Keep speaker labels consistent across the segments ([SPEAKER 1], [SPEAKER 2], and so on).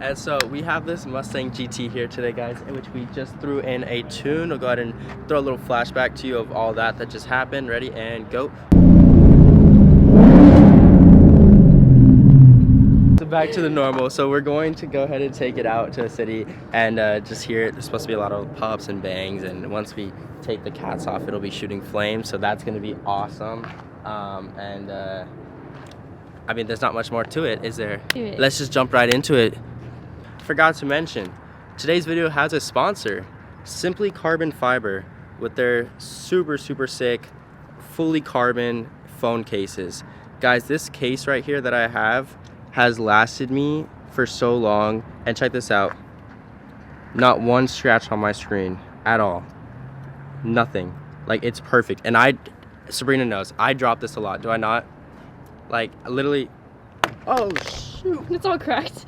[SPEAKER 1] And so we have this Mustang GT here today, guys, in which we just threw in a tune. I'll go ahead and throw a little flashback to you of all that just happened. Ready and go. So back to the normal. So we're going to go ahead and take it out to the city and just hear it. There's supposed to be a lot of pops and bangs, and once we take the cats off, it'll be shooting flames. So that's going to be awesome. I mean, there's not much more to it, is there? Let's just jump right into it. Forgot to mention, today's video has a sponsor, Simply Carbon Fiber, with their super sick fully carbon phone cases. Guys, this case right here that I have has lasted me for so long, and check this out, not one scratch on my screen at all, nothing. Like, it's perfect. And Sabrina knows I drop this a lot, do I not? Like, literally. Oh shoot,
[SPEAKER 2] it's all cracked.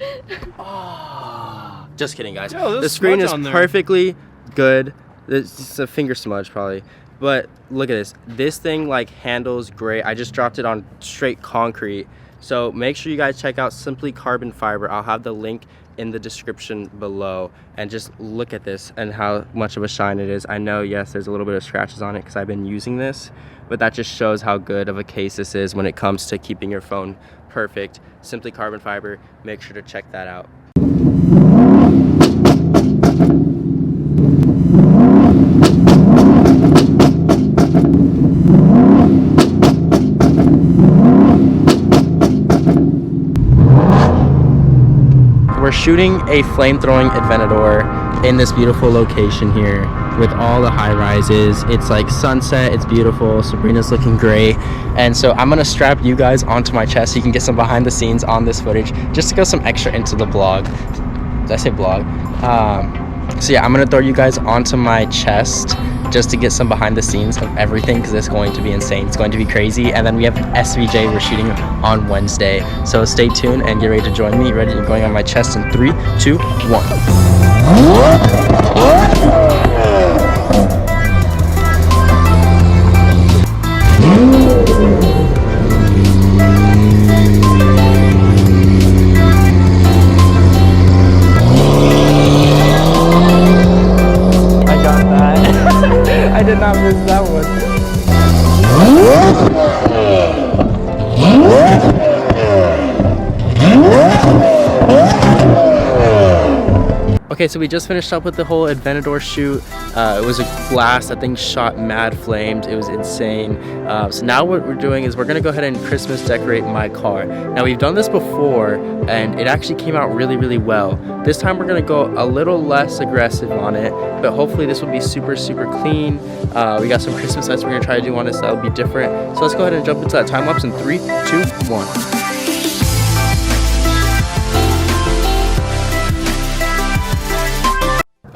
[SPEAKER 1] Oh, just kidding, guys.
[SPEAKER 3] Yo,
[SPEAKER 1] the screen is perfectly good. It's a finger smudge probably, but look at this. This thing like handles great. I just dropped it on straight concrete. So make sure you guys check out Simply Carbon Fiber. I'll have the link in the description below, and just look at this and how much of a shine it is. I know, yes, there's a little bit of scratches on it because I've been using this, but that just shows how good of a case this is when it comes to keeping your phone perfect. Simply Carbon Fiber, make sure to check that out. We're shooting a Flamethrowing Aventador in this beautiful location here with all the high rises. It's like sunset, it's beautiful. Sabrina's looking great. And so I'm gonna strap you guys onto my chest so you can get some behind the scenes on this footage, just to go some extra into the vlog. Did I say vlog? So yeah, I'm gonna throw you guys onto my chest just to get some behind the scenes of everything, because it's going to be insane. It's going to be crazy. And then we have SVJ we're shooting on Wednesday. So stay tuned and get ready to join me. Ready? Going on my chest in 3, 2, 1. I did not miss that one. Okay, so we just finished up with the whole Aventador shoot. It was a blast. That thing shot mad flames. It was insane. So now what we're doing is we're gonna go ahead and Christmas decorate my car. Now, we've done this before and it actually came out really well. This time we're gonna go a little less aggressive on it, but hopefully this will be super clean. We got some Christmas lights we're gonna try to do on this that'll be different. So let's go ahead and jump into that time lapse in 3, 2, 1.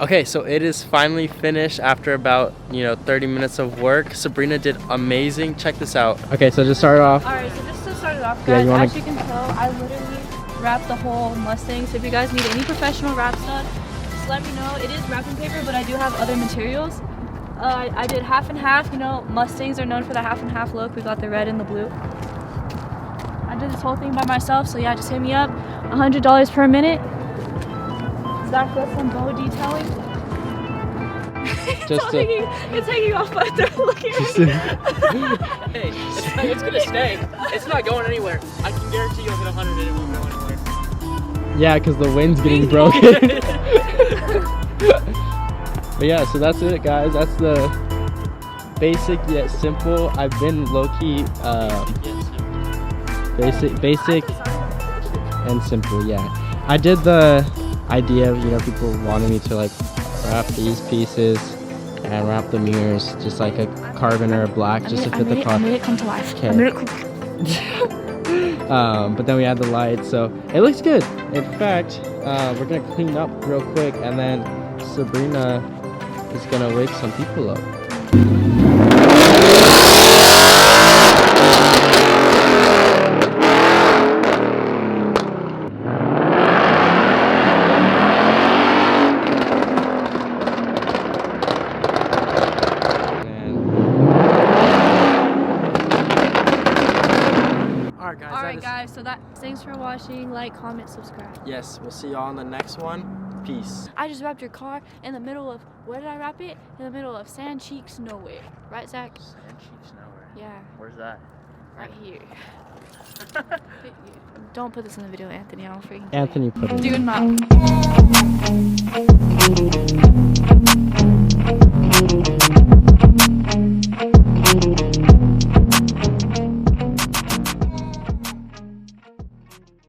[SPEAKER 1] Okay, so it is finally finished after about 30 minutes of work. Sabrina did amazing. Check this out. Okay, so just start off.
[SPEAKER 2] Alright, so just to start it off, guys, as you can tell, I literally wrapped the whole Mustang. So if you guys need any professional wrap stuff, just let me know. It is wrapping paper, but I do have other materials. I did half and half. Mustangs are known for the half and half look. We got the red and the blue. I did this whole thing by myself, so yeah, just hit me up. $100 per minute. Zach does some bow detailing. It's hanging off my throat. Look at me.
[SPEAKER 3] Hey, it's gonna stay. It's not going anywhere. I can guarantee you'll hit 100 and it won't go anywhere.
[SPEAKER 1] Yeah, because the wind's getting broken. But yeah, so that's it, guys. That's the basic yet simple. I've been low-key basic and simple. Yeah, I did the idea of people wanting me to like wrap these pieces and wrap the mirrors just like a carbon or a black just to fit the car.
[SPEAKER 2] I made it come to life.
[SPEAKER 1] Okay. But then we add the lights, so it looks good. In fact, we're gonna clean up real quick, and then Sabrina is gonna wake some people up.
[SPEAKER 2] Alright guys, so thanks for watching. watching. Like, comment, subscribe.
[SPEAKER 1] Yes, we'll see y'all on the next one. Peace.
[SPEAKER 2] I just wrapped your car in the middle of, where did I wrap it? In the middle of Sand Cheeks Nowhere. Right, Zach?
[SPEAKER 3] Sand Cheeks Nowhere.
[SPEAKER 2] Yeah.
[SPEAKER 3] Where's that?
[SPEAKER 2] Right here. Don't put this in the video, Anthony. I'll freaking
[SPEAKER 1] Anthony put it.
[SPEAKER 2] doing my